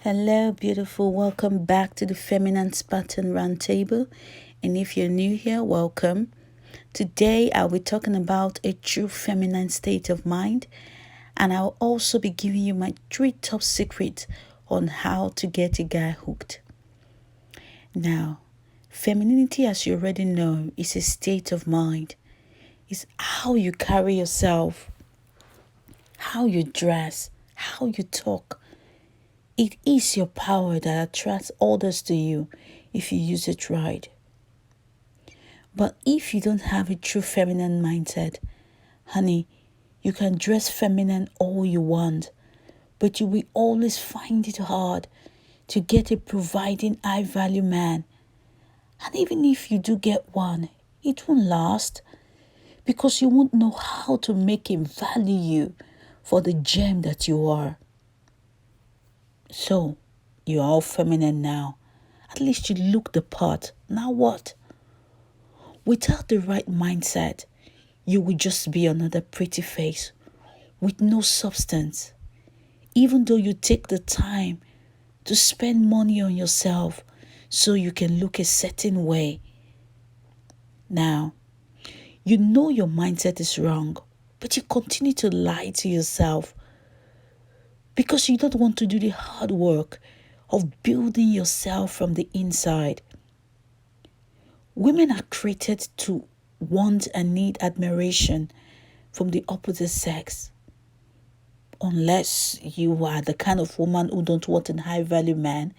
Hello, beautiful. Welcome back to the Feminine Spartan Roundtable. And if you're new here, welcome. Today, I'll be talking about a true feminine state of mind, and I'll also be giving you my 3 top secrets on how to get a guy hooked. Now, femininity, as you already know, is a state of mind. It's how you carry yourself, how you dress, how you talk. It is your power that attracts others to you if you use it right. But if you don't have a true feminine mindset, honey, you can dress feminine all you want, but you will always find it hard to get a providing high-value man. And even if you do get one, it won't last because you won't know how to make him value you for the gem that you are. So, you're all feminine now. At least you look the part. Now what? Without the right mindset, you will just be another pretty face with no substance. Even though you take the time to spend money on yourself so you can look a certain way. Now, you know your mindset is wrong, but you continue to lie to yourself because you don't want to do the hard work of building yourself from the inside. Women are created to want and need admiration from the opposite sex. Unless you are the kind of woman who don't want a high-value man.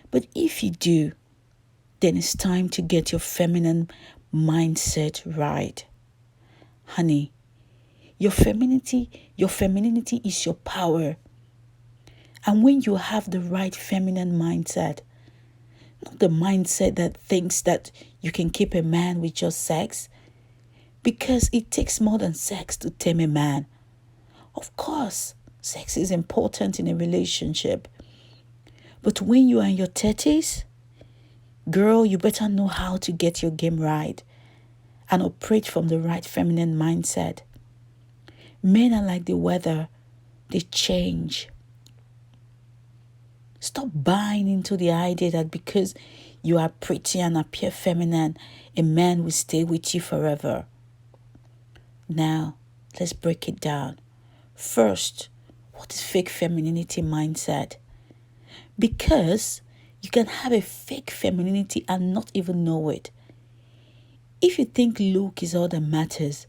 But if you do, then it's time to get your feminine mindset right. Honey, your femininity is your power. And when you have the right feminine mindset, not the mindset that thinks that you can keep a man with just sex, because it takes more than sex to tame a man. Of course, sex is important in a relationship. But when you are in your 30s, girl, you better know how to get your game right and operate from the right feminine mindset. Men are like the weather. They change. Stop buying into the idea that because you are pretty and appear feminine, a man will stay with you forever. Now, let's break it down. First, what is fake femininity mindset? Because you can have a fake femininity and not even know it. If you think look is all that matters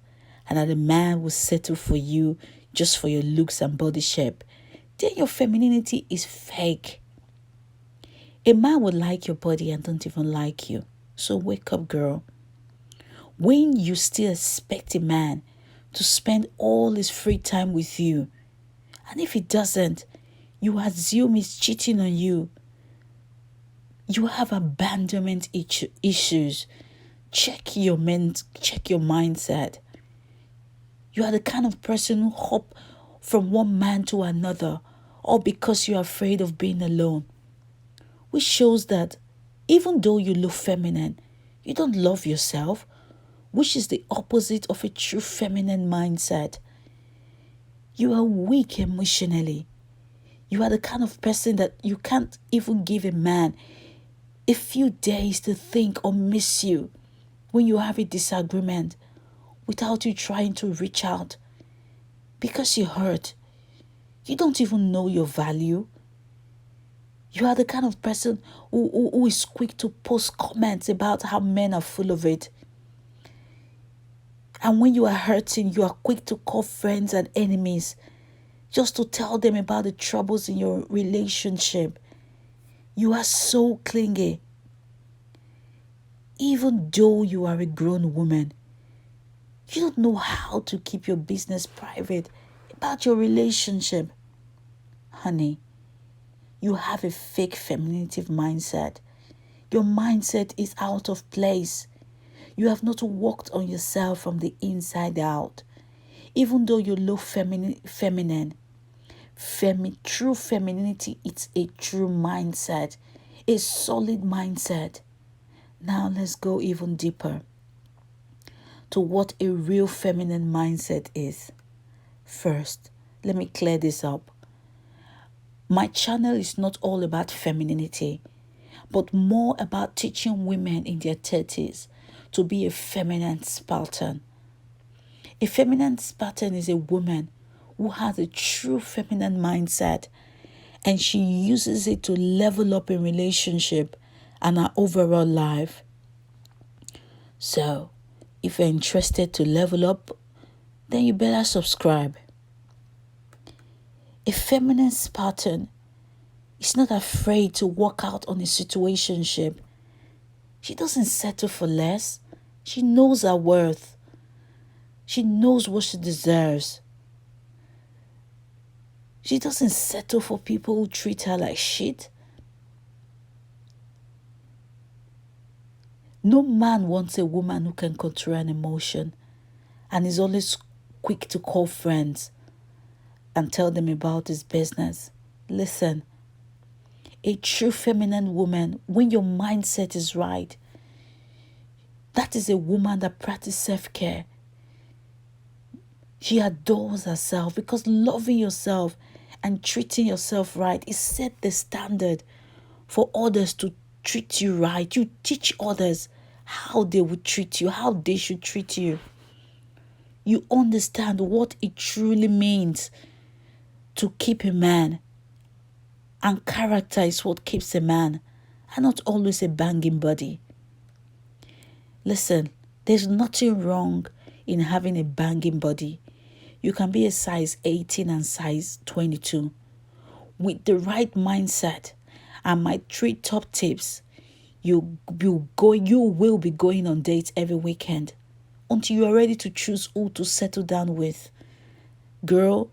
and that a man will settle for you just for your looks and body shape, then your femininity is fake. A man would like your body and don't even like you. So wake up, girl. When you still expect a man to spend all his free time with you, and if he doesn't, you assume he's cheating on you. You have abandonment issues. Check your mindset. You are the kind of person who hop from one man to another, all because you're afraid of being alone. Which shows that even though you look feminine, you don't love yourself, which is the opposite of a true feminine mindset. You are weak emotionally. You are the kind of person that you can't even give a man a few days to think or miss you when you have a disagreement without you trying to reach out because you're hurt. You don't even know your value. You are the kind of person who is quick to post comments about how men are full of it. And when you are hurting, you are quick to call friends and enemies just to tell them about the troubles in your relationship. You are so clingy. Even though you are a grown woman, you don't know how to keep your business private about your relationship. Honey, you have a fake femininity mindset. Your mindset is out of place. You have not worked on yourself from the inside out. Even though you look feminine, true femininity, it's a true mindset, a solid mindset. Now let's go even deeper to what a real feminine mindset is. First, let me clear this up. My channel is not all about femininity, but more about teaching women in their 30s to be a feminine Spartan. A feminine Spartan is a woman who has a true feminine mindset, and she uses it to level up in relationship and her overall life. So, if you're interested to level up, then you better subscribe. A feminine Spartan is not afraid to walk out on a situationship. She doesn't settle for less. She knows her worth. She knows what she deserves. She doesn't settle for people who treat her like shit. No man wants a woman who can control an emotion and is always quick to call friends and tell them about his business. Listen, a true feminine woman, when your mindset is right, that is a woman that practices self-care. She adores herself, because loving yourself and treating yourself right is set the standard for others to treat you right. You teach others how they would treat you, how they should treat you. You understand what it truly means to keep a man. And character is what keeps a man, and not always a banging body. Listen, there's nothing wrong in having a banging body. You can be a size 18 and size 22. With the right mindset and my 3 top tips, you will be going on dates every weekend until you are ready to choose who to settle down with. Girl,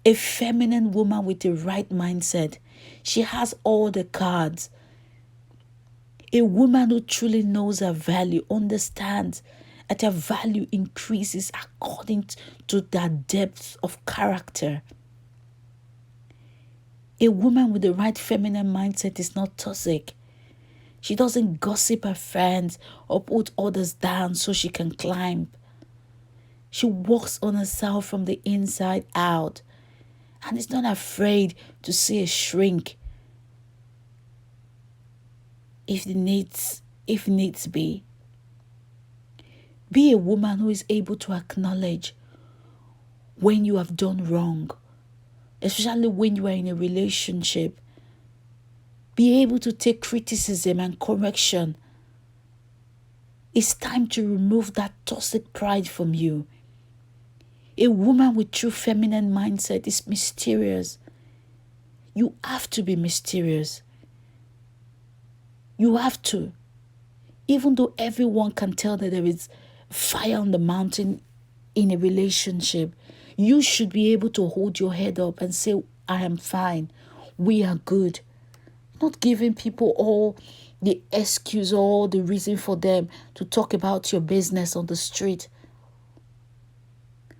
a feminine woman with the right mindset, she has all the cards. A woman who truly knows her value, understands that her value increases according to that depth of character. A woman with the right feminine mindset is not toxic. She doesn't gossip her friends or put others down so she can climb. She works on herself from the inside out and is not afraid to see a shrink if needs be. Be a woman who is able to acknowledge when you have done wrong, especially when you are in a relationship. Be able to take criticism and correction. It's time to remove that toxic pride from you. A woman with true feminine mindset is mysterious. You have to be mysterious. You have to. Even though everyone can tell that there is fire on the mountain in a relationship, you should be able to hold your head up and say, I am fine. We are good. Not giving people all the excuse, all the reason for them to talk about your business on the street.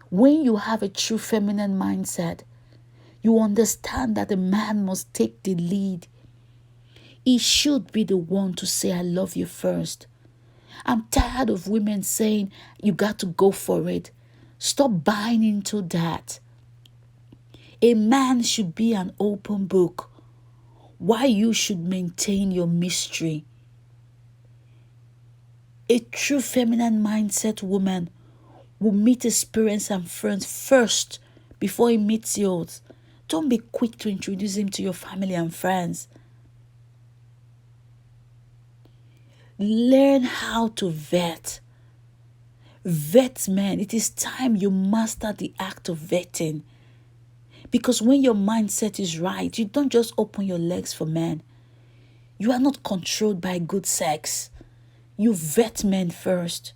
When you have a true feminine mindset, you understand that a man must take the lead. He should be the one to say, I love you first. I'm tired of women saying, you got to go for it. Stop buying into that. A man should be an open book. Why you should maintain your mystery. A true feminine mindset woman will meet his parents and friends first before he meets yours. Don't be quick to introduce him to your family and friends. Learn how to vet. Vet men. It is time you master the act of vetting. Because when your mindset is right, you don't just open your legs for men. You are not controlled by good sex. You vet men first.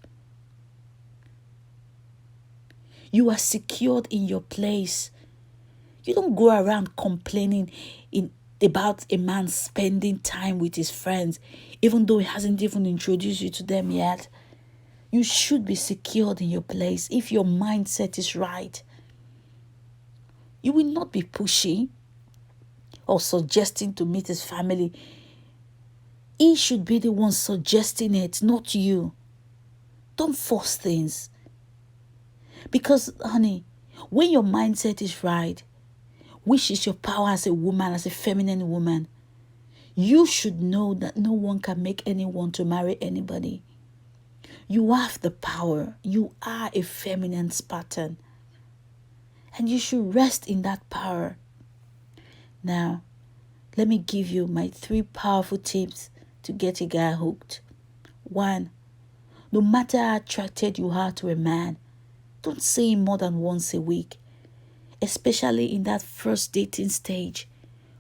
You are secured in your place. You don't go around complaining about a man spending time with his friends, even though he hasn't even introduced you to them yet. You should be secured in your place if your mindset is right. You will not be pushy or suggesting to meet his family. He should be the one suggesting it, not you. Don't force things. Because, honey, when your mindset is right, which is your power as a woman, as a feminine woman, you should know that no one can make anyone to marry anybody. You have the power. You are a feminine Spartan. And you should rest in that power. Now, let me give you my 3 powerful tips to get a guy hooked. 1. No matter how attracted you are to a man, don't see him more than once a week, especially in that first dating stage.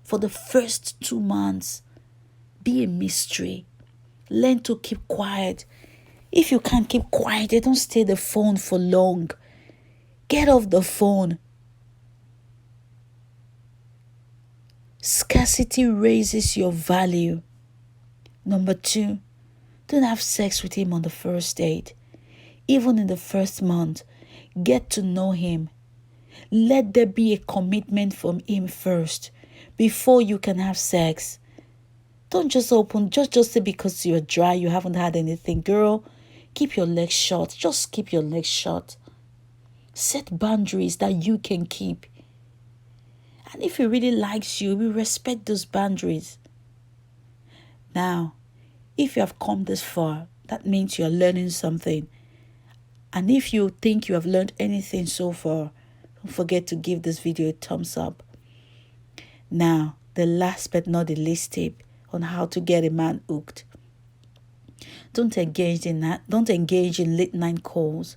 For the first 2 months, be a mystery. Learn to keep quiet. If you can't keep quiet, don't stay the phone for long. Get off the phone. Scarcity raises your value. Number 2, don't have sex with him on the first date. Even in the first month, get to know him. Let there be a commitment from him first before you can have sex. Don't just say because you're dry, you haven't had anything. Girl, keep your legs short. Just keep your legs short. Set boundaries that you can keep. And if he really likes you, we respect those boundaries. Now, if you have come this far, that means you're learning something. And if you think you have learned anything so far, don't forget to give this video a thumbs up. Now, the last but not the least tip on how to get a man hooked. Don't engage in late night calls,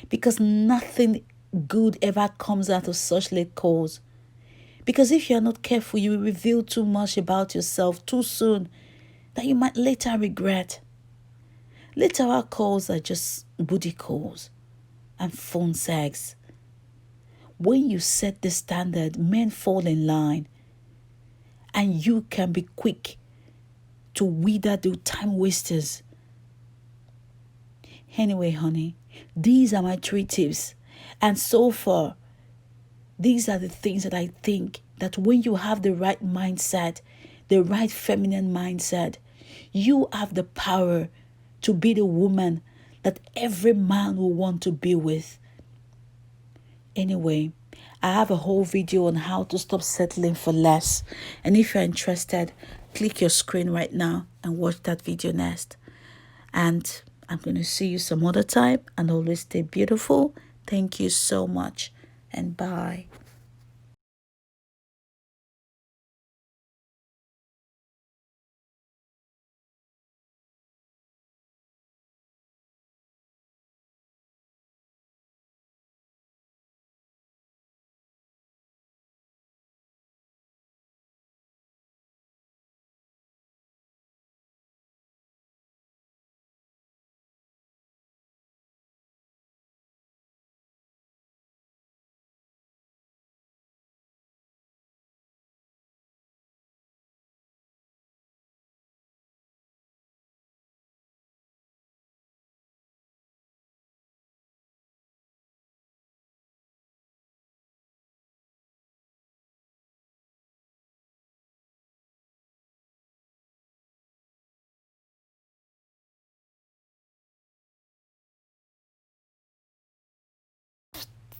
because nothing good ever comes out of such late calls. Because if you're not careful, you will reveal too much about yourself too soon that you might later regret. Late hour calls are just booty calls and phone sex. When you set the standard, men fall in line, and you can be quick to wither the time wasters. Anyway, honey, these are my 3 tips. And so far, these are the things that I think that when you have the right mindset, the right feminine mindset, you have the power to be the woman that every man will want to be with. Anyway, I have a whole video on how to stop settling for less. And if you're interested, click your screen right now and watch that video next. And I'm going to see you some other time, and always stay beautiful. Thank you so much, and bye.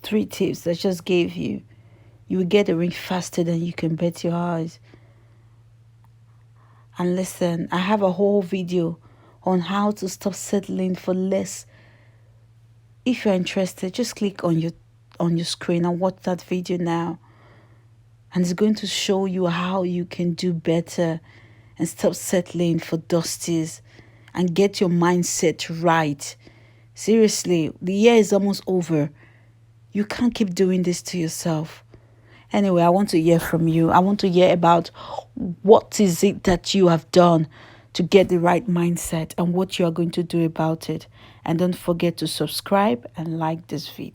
Three tips I just gave you. You will get a ring faster than you can bet your eyes. And listen, I have a whole video on how to stop settling for less. If you're interested, just click on your screen and watch that video now. And it's going to show you how you can do better and stop settling for dusties and get your mindset right. Seriously, the year is almost over. You can't keep doing this to yourself. Anyway, I want to hear from you. I want to hear about what is it that you have done to get the right mindset and what you are going to do about it. And don't forget to subscribe and like this video.